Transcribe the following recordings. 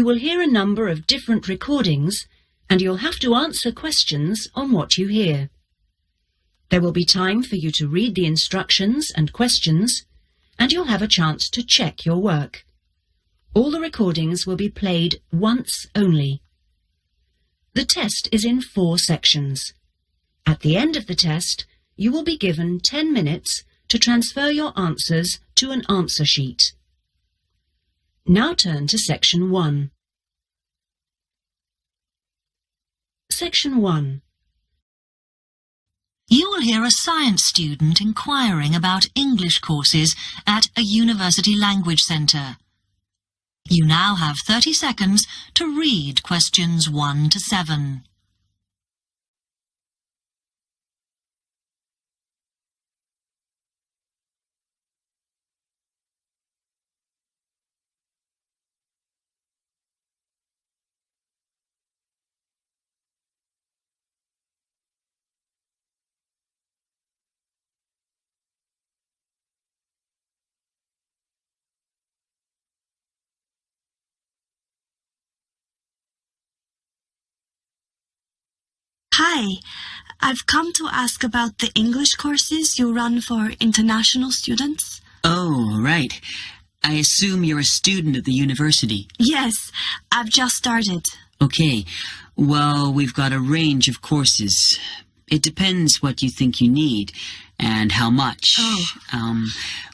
You will hear a number of different recordings, and you'll have to answer questions on what you hear. There will be time for you to read the instructions and questions, and you'll have a chance to check your work. All the recordings will be played once only. The test is in 4 sections. At the end of the test, you will be given 10 minutes to transfer your answers to an answer sheet. Now turn to Section 1. Section 1. You will hear a science student inquiring about English courses at a university language centre. You now have 30 seconds to read questions 1 to 7. Hi, I've come to ask about the English courses you run for international students. Oh, right. I assume you're a student at the university. Yes, I've just started. Okay. Well, we've got a range of courses. It depends what you think you need and how much. Oh.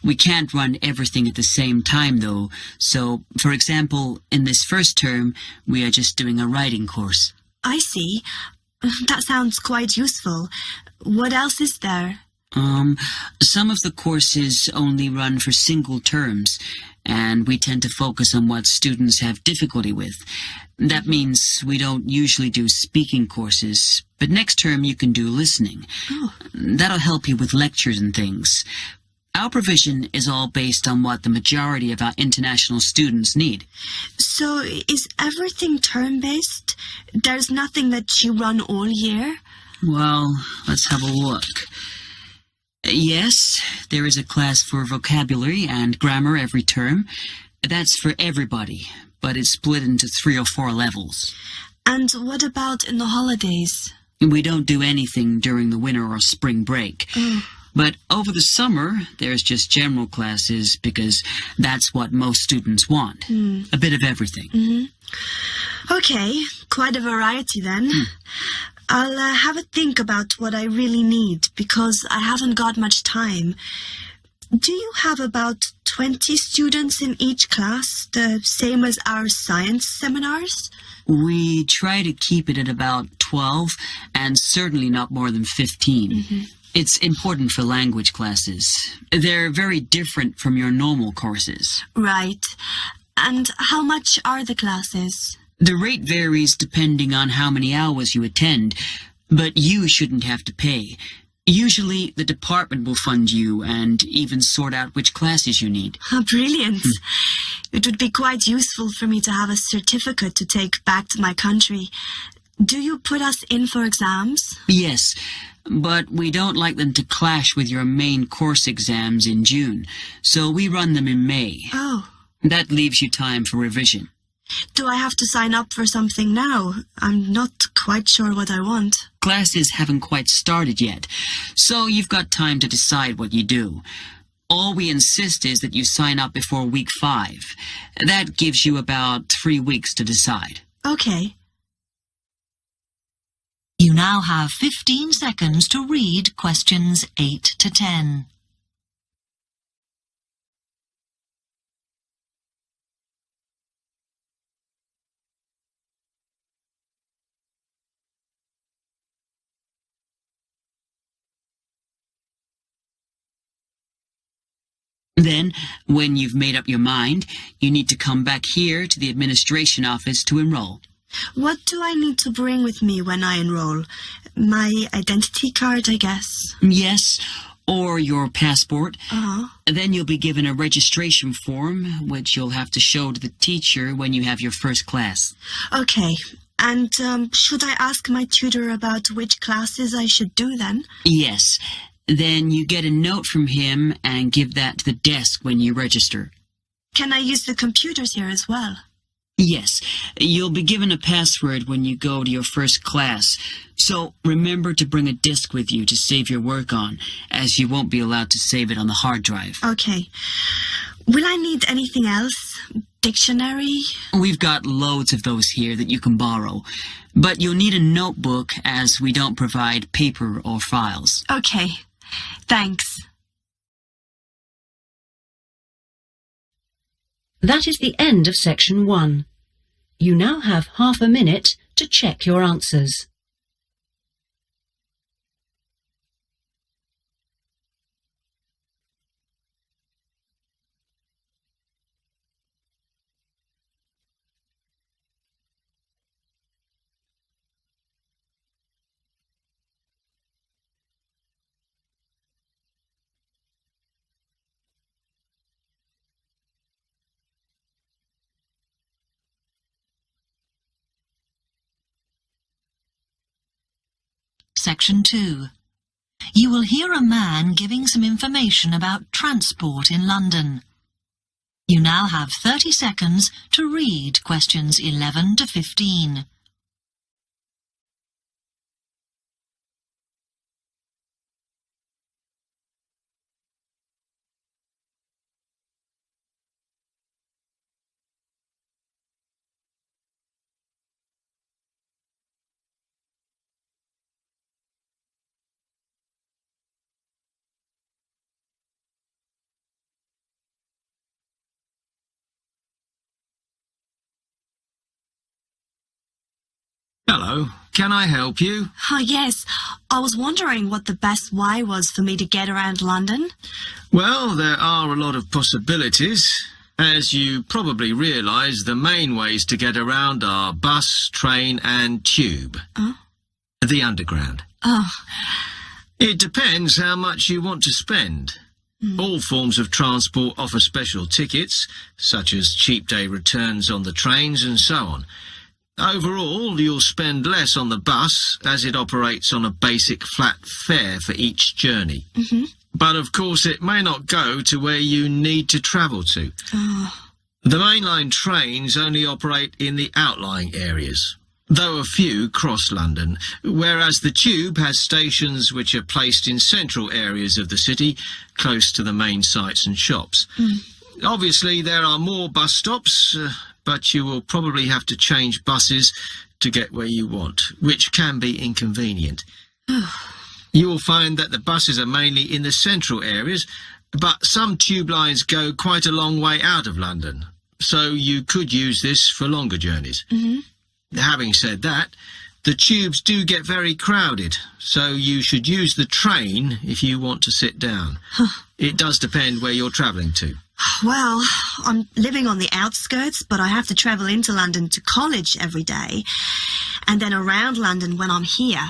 We can't run everything at the same time, though. So, for example, in this first term, we are just doing a writing course. I see. That sounds quite useful. What else is there? Some of the courses only run for single terms, and we tend to focus on what students have difficulty with. That means we don't usually do speaking courses, but next term you can do listening. Oh. That'll help you with lectures and things. Our provision is all based on what the majority of our international students need. So, is everything term-based? There's nothing that you run all year? Well, let's have a look. Yes, there is a class for vocabulary and grammar every term. That's for everybody, but it's split into 3 or 4 levels. And what about in the holidays? We don't do anything during the winter or spring break. Oh. But over the summer, there's just general classes because that's what most students want. A bit of everything. Mm-hmm. Okay, quite a variety then. I'll have a think about what I really need because I haven't got much time. Do you have about 20 students in each class, the same as our science seminars? We try to keep it at about 12 and certainly not more than 15. Mm-hmm. It's important for language classes. They're very different from your normal courses. Right. And how much are the classes? The rate varies depending on how many hours you attend, but you shouldn't have to pay. Usually, the department will fund you and even sort out which classes you need. Brilliant. It would be quite useful for me to have a certificate to take back to my country. Do you put us in for exams? Yes, but we don't like them to clash with your main course exams in June, so we run them in May. Oh. That leaves you time for revision. Do I have to sign up for something now? I'm not quite sure what I want. Classes haven't quite started yet, so you've got time to decide what you do. All we insist is that you sign up before week 5. That gives you about 3 weeks to decide. Okay. You now have 15 seconds to read questions 8 to 10. Then, when you've made up your mind, you need to come back here to the administration office to enroll. What do I need to bring with me when I enroll? My identity card, I guess. Yes, or your passport. Uh-huh. Then you'll be given a registration form, which you'll have to show to the teacher when you have your first class. Okay. And should I ask my tutor about which classes I should do then? Yes. Then you get a note from him and give that to the desk when you register. Can I use the computers here as well? Yes, you'll be given a password when you go to your first class. So remember to bring a disk with you to save your work on, as you won't be allowed to save it on the hard drive. Okay. Will I need anything else? Dictionary? We've got loads of those here that you can borrow. But you'll need a notebook, as we don't provide paper or files. Okay. Thanks. That is the end of section 1. You now have half a minute to check your answers. Section 2. You will hear a man giving some information about transport in London. You now have 30 seconds to read questions 11 to 15. Hello, can I help you? Oh, yes. I was wondering what the best way was for me to get around London. Well, there are a lot of possibilities. As you probably realise, the main ways to get around are bus, train and tube. Oh. The Underground. Oh. It depends how much you want to spend. All forms of transport offer special tickets, such as cheap day returns on the trains and so on. Overall, you'll spend less on the bus, as it operates on a basic flat fare for each journey. But of course it may not go to where you need to travel to. The mainline trains only operate in the outlying areas, though a few cross London, whereas the tube has stations which are placed in central areas of the city, close to the main sites and shops. Obviously there are more bus stops, but you will probably have to change buses to get where you want, which can be inconvenient. You will find that the buses are mainly in the central areas, but some tube lines go quite a long way out of London, so you could use this for longer journeys. Having said that, the tubes do get very crowded, so you should use the train if you want to sit down. It does depend where you're travelling to. Well, I'm living on the outskirts, but I have to travel into London to college every day, and then around London when I'm here.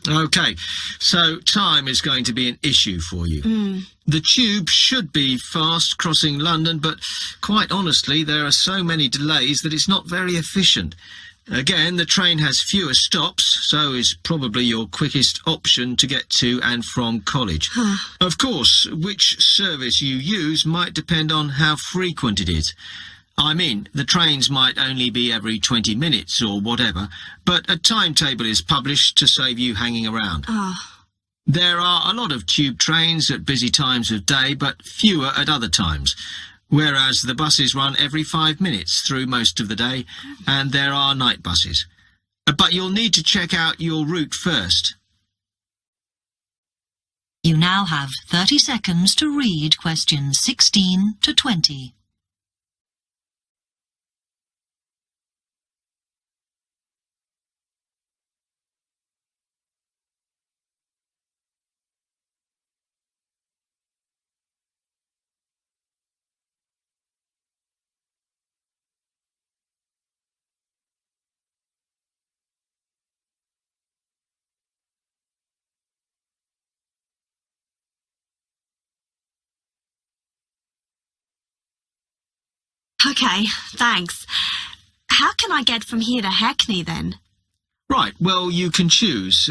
OK, so time is going to be an issue for you. The tube should be fast crossing London, but quite honestly, there are so many delays that it's not very efficient. Again, the train has fewer stops, so is probably your quickest option to get to and from college. Of course, which service you use might depend on how frequent it is. I mean, the trains might only be every 20 minutes or whatever, but a timetable is published to save you hanging around. There are a lot of tube trains at busy times of day, but fewer at other times. Whereas the buses run every 5 minutes through most of the day, and there are night buses. But you'll need to check out your route first. You now have 30 seconds to read questions 16 to 20. Okay, thanks. How can I get from here to Hackney then? Right, well, you can choose.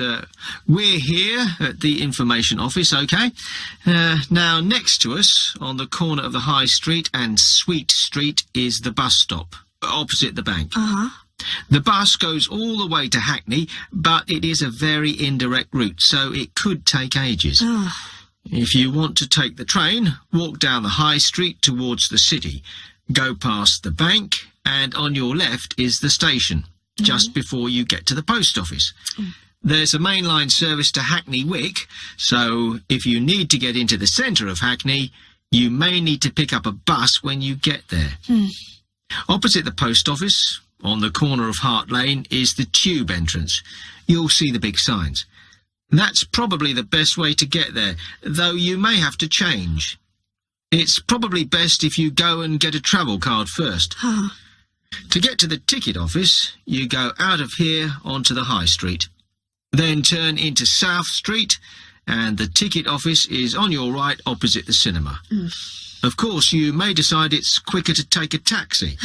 We're here at the information office, OK? Now, next to us, on the corner of the High Street and Sweet Street, is the bus stop. opposite the bank. Uh-huh. The bus goes all the way to Hackney, but it is a very indirect route, so it could take ages. Ugh. If you want to take the train, walk down the high street towards the city. Go past the bank, and on your left is the station, just before you get to the post office. There's a mainline service to Hackney Wick, so if you need to get into the centre of Hackney, you may need to pick up a bus when you get there. Opposite the post office, on the corner of Hart Lane, is the tube entrance. You'll see the big signs. That's probably the best way to get there, though you may have to change. It's probably best if you go and get a travel card first. To get to the ticket office, you go out of here onto the high street. Then turn into South Street, and the ticket office is on your right opposite the cinema. Of course, you may decide it's quicker to take a taxi.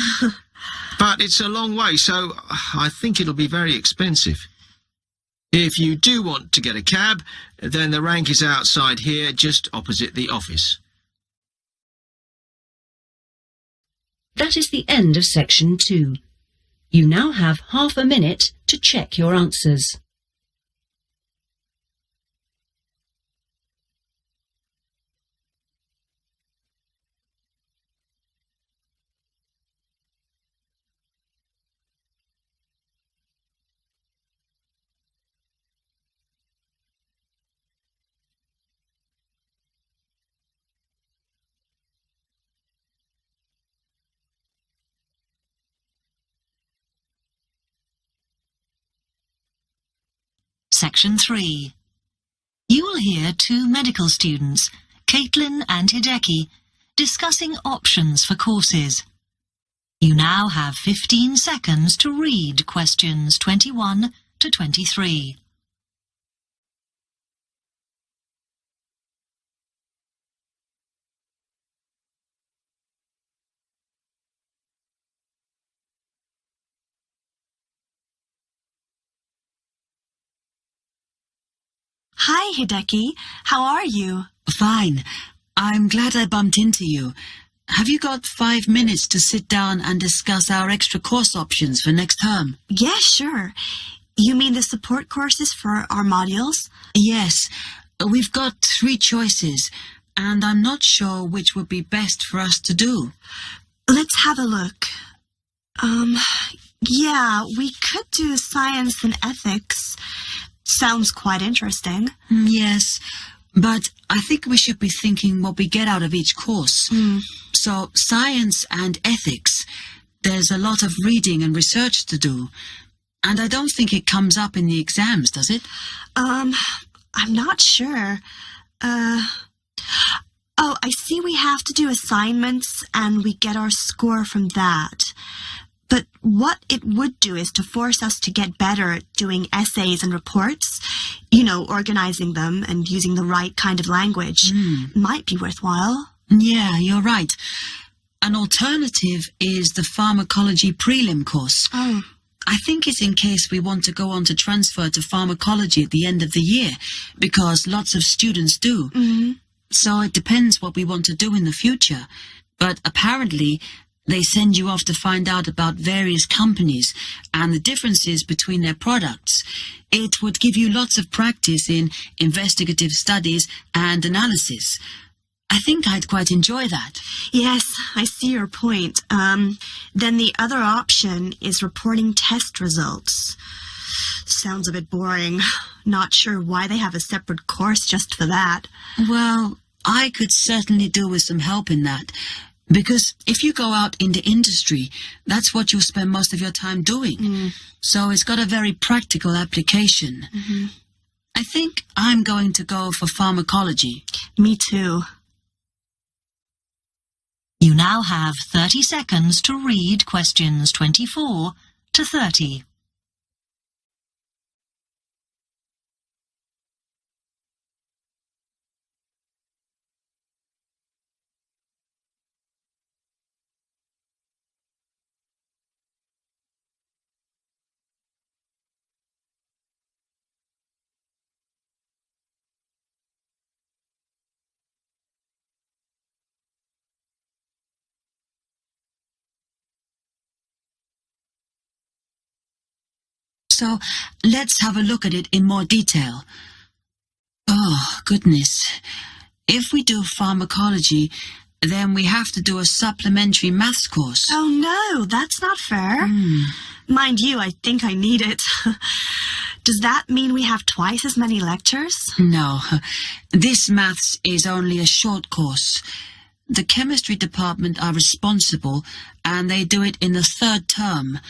But it's a long way, so I think it'll be very expensive. If you do want to get a cab, then the rank is outside here, just opposite the office. That is the end of section 2. You now have half a minute to check your answers. Section 3. You will hear two medical students, Caitlin and Hideki, discussing options for courses. You now have 15 seconds to read questions 21 to 23. Hi, Hideki. How are you? Fine. I'm glad I bumped into you. Have you got 5 minutes to sit down and discuss our extra course options for next term? Yeah, sure. You mean the support courses for our modules? Yes. We've got 3 choices, and I'm not sure which would be best for us to do. Let's have a look. Yeah, we could do science and ethics. Sounds quite interesting. Yes, but I think we should be thinking what we get out of each course. So, science and ethics, there's a lot of reading and research to do. And I don't think it comes up in the exams, does it? I'm not sure. Oh, I see we have to do assignments and we get our score from that. But what it would do is to force us to get better at doing essays and reports. You know, organizing them and using the right kind of language. Might be worthwhile. Yeah, you're right. An alternative is the pharmacology prelim course. Oh. I think it's in case we want to go on to transfer to pharmacology at the end of the year, because lots of students do. So it depends what we want to do in the future. But apparently, they send you off to find out about various companies and the differences between their products. It would give you lots of practice in investigative studies and analysis. I think I'd quite enjoy that. Yes, I see your point. Then the other option is reporting test results. Sounds a bit boring. Not sure why they have a separate course just for that. Well, I could certainly do with some help in that. Because if you go out into industry, that's what you'll spend most of your time doing. So it's got a very practical application. I think I'm going to go for pharmacology. Me too. You now have 30 seconds to read questions 24 to 30. So let's have a look at it in more detail. Oh, goodness. If we do pharmacology, then we have to do a supplementary maths course. Oh, no, that's not fair. Mind you, I think I need it. Does that mean we have twice as many lectures? No, this maths is only a short course. The chemistry department are responsible, and they do it in the 3rd term.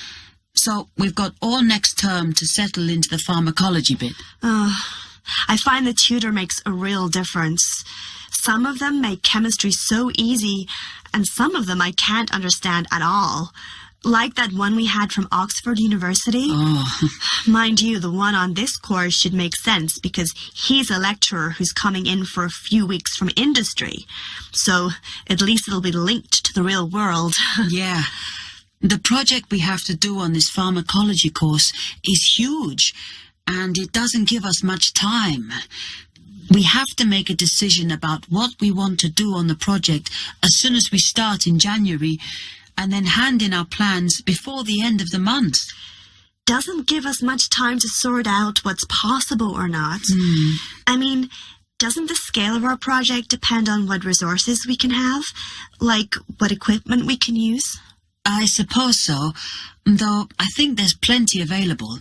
So we've got all next term to settle into the pharmacology bit. I find the tutor makes a real difference. Some of them make chemistry so easy, and some of them I can't understand at all. Like that one we had from Oxford University. Oh. Mind you, the one on this course should make sense because he's a lecturer who's coming in for a few weeks from industry. So at least it'll be linked to the real world. Yeah. The project we have to do on this pharmacology course is huge, and it doesn't give us much time. We have to make a decision about what we want to do on the project as soon as we start in January, and then hand in our plans before the end of the month. Doesn't give us much time to sort out what's possible or not. I mean, doesn't the scale of our project depend on what resources we can have? Like what equipment we can use? I suppose so, though I think there's plenty available.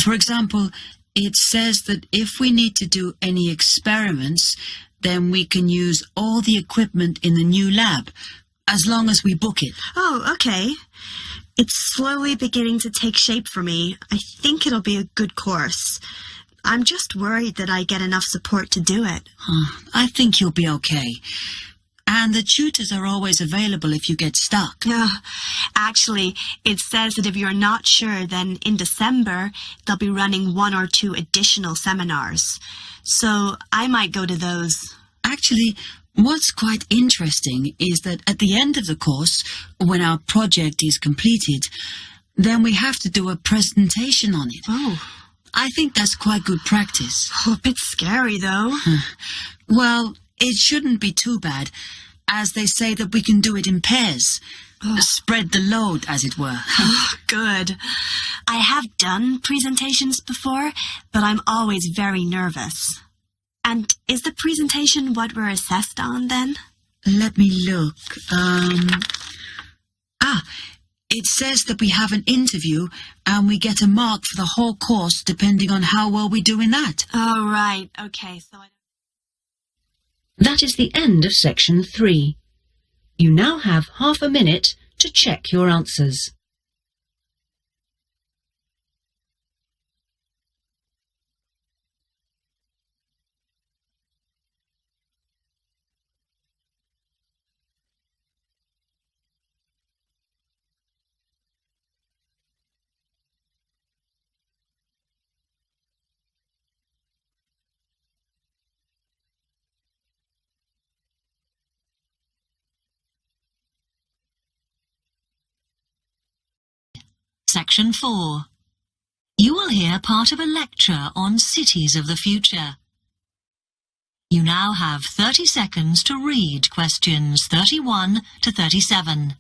For example, it says that if we need to do any experiments, then we can use all the equipment in the new lab, as long as we book it. Oh, okay. It's slowly beginning to take shape for me. I think it'll be a good course. I'm just worried that I get enough support to do it. I think you'll be okay. And the tutors are always available if you get stuck. Actually, it says that if you're not sure, then in December, they'll be running 1 or 2 additional seminars. So I might go to those. Actually, what's quite interesting is that at the end of the course, when our project is completed, then we have to do a presentation on it. Oh. I think that's quite good practice. A bit scary, though. Well, it shouldn't be too bad, as they say that we can do it in pairs. Spread the load, as it were. Good. I have done presentations before, but I'm always very nervous. And is the presentation what we're assessed on, then? Let me look. It says that we have an interview and we get a mark for the whole course depending on how well we do in that. Oh, right. Okay, so That is the end of section 3. You now have half a minute to check your answers. Section 4. You will hear part of a lecture on cities of the future. You now have 30 seconds to read questions 31 to 37.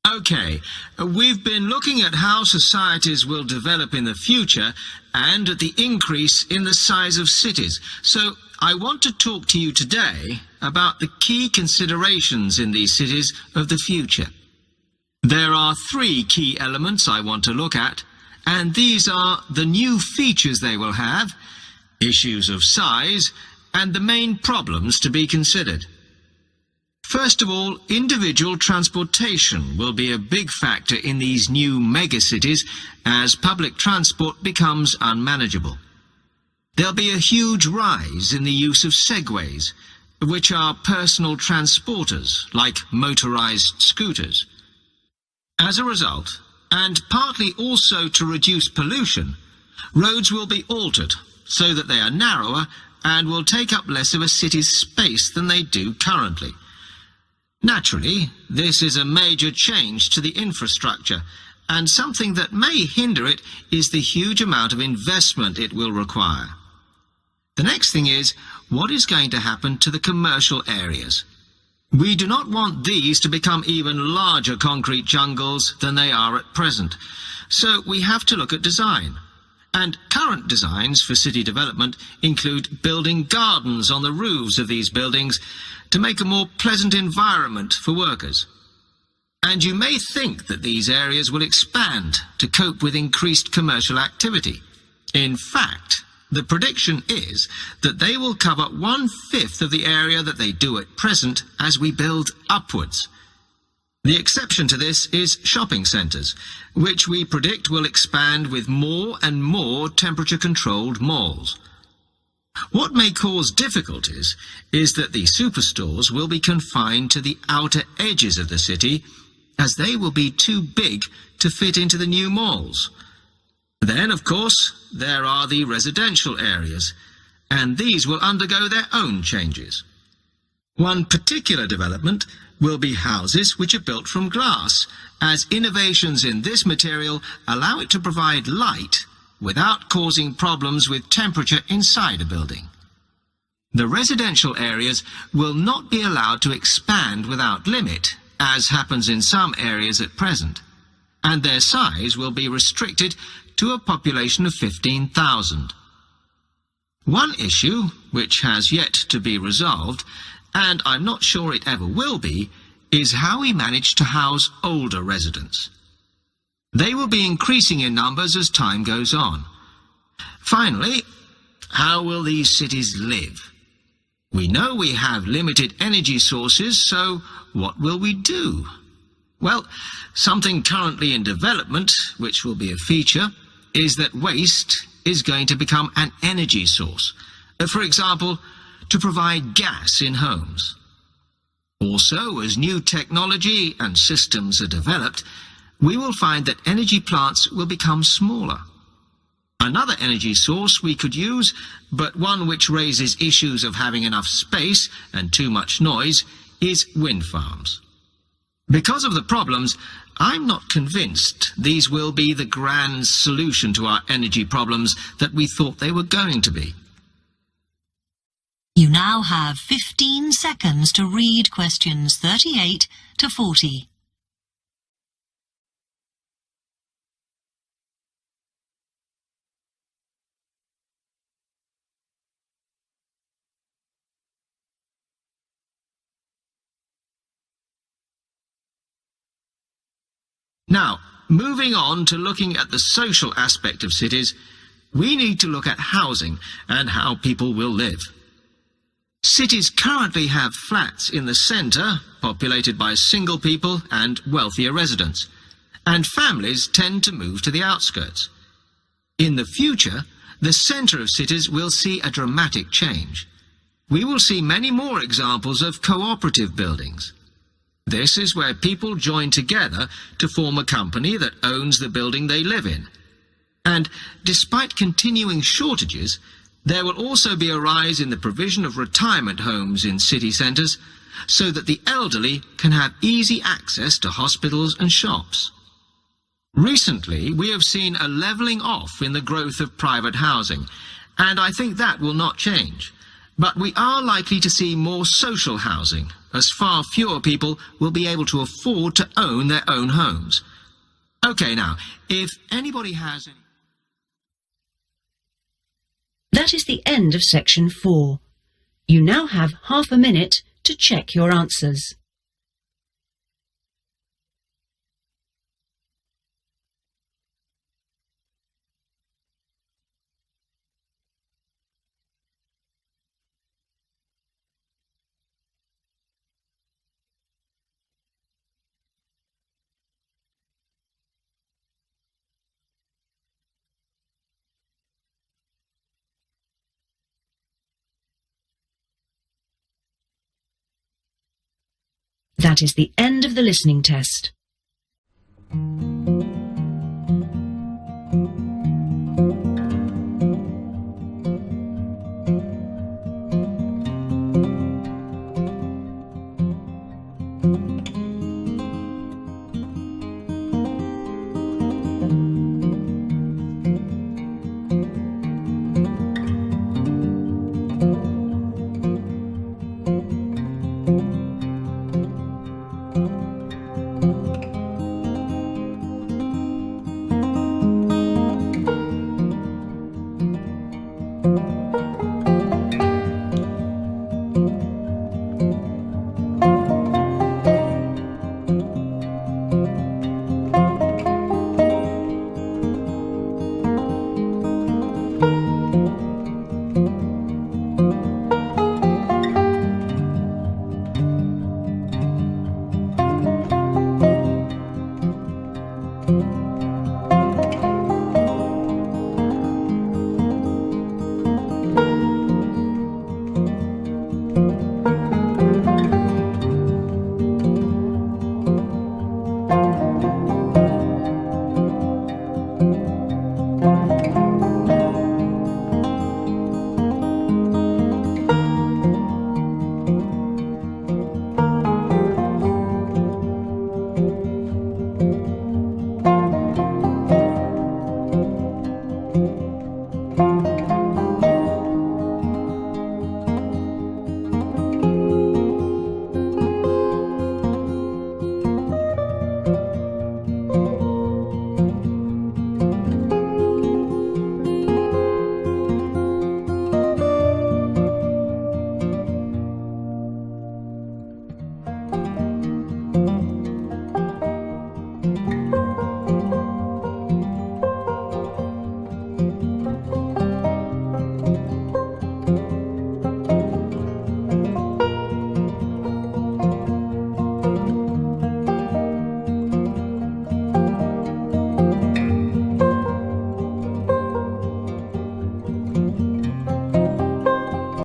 Okay, we've been looking at how societies will develop in the future and at the increase in the size of cities. So I want to talk to you today about the key considerations in these cities of the future. There are 3 key elements I want to look at, and these are the new features they will have, issues of size, and the main problems to be considered. First of all, individual transportation will be a big factor in these new megacities as public transport becomes unmanageable. There'll be a huge rise in the use of segways, which are personal transporters like motorized scooters. As a result, and partly also to reduce pollution, roads will be altered so that they are narrower and will take up less of a city's space than they do currently. Naturally, this is a major change to the infrastructure, and something that may hinder it is the huge amount of investment it will require. The next thing is, what is going to happen to the commercial areas? We do not want these to become even larger concrete jungles than they are at present, so we have to look at design. And current designs for city development include building gardens on the roofs of these buildings to make a more pleasant environment for workers. And you may think that these areas will expand to cope with increased commercial activity. In fact, the prediction is that they will cover 1/5 of the area that they do at present as we build upwards. The exception to this is shopping centres, which we predict will expand with more and more temperature-controlled malls. What may cause difficulties is that the superstores will be confined to the outer edges of the city, as they will be too big to fit into the new malls. Then, of course, there are the residential areas, and these will undergo their own changes. One particular development will be houses which are built from glass, as innovations in this material allow it to provide light without causing problems with temperature inside a building. The residential areas will not be allowed to expand without limit, as happens in some areas at present, and their size will be restricted to a population of 15,000. One issue, which has yet to be resolved, and I'm not sure it ever will be, is how we manage to house older residents. They will be increasing in numbers as time goes on. Finally, how will these cities live? We know we have limited energy sources, so what will we do? Well, something currently in development, which will be a feature, is that waste is going to become an energy source. For example, to provide gas in homes. Also, as new technology and systems are developed, we will find that energy plants will become smaller. Another energy source we could use, but one which raises issues of having enough space and too much noise, is wind farms. Because of the problems, I'm not convinced these will be the grand solution to our energy problems that we thought they were going to be. You now have 15 seconds to read questions 38 to 40. Now, moving on to looking at the social aspect of cities, we need to look at housing and how people will live. Cities currently have flats in the centre, populated by single people and wealthier residents, and families tend to move to the outskirts. In the future, the centre of cities will see a dramatic change. We will see many more examples of cooperative buildings. This is where people join together to form a company that owns the building they live in. And despite continuing shortages, there will also be a rise in the provision of retirement homes in city centres so that the elderly can have easy access to hospitals and shops. Recently, we have seen a levelling off in the growth of private housing, and I think that will not change. But we are likely to see more social housing, as far fewer people will be able to afford to own their own homes. OK, now, if anybody has any... That is the end of section 4. You now have half a minute to check your answers. That is the end of the listening test. Bye.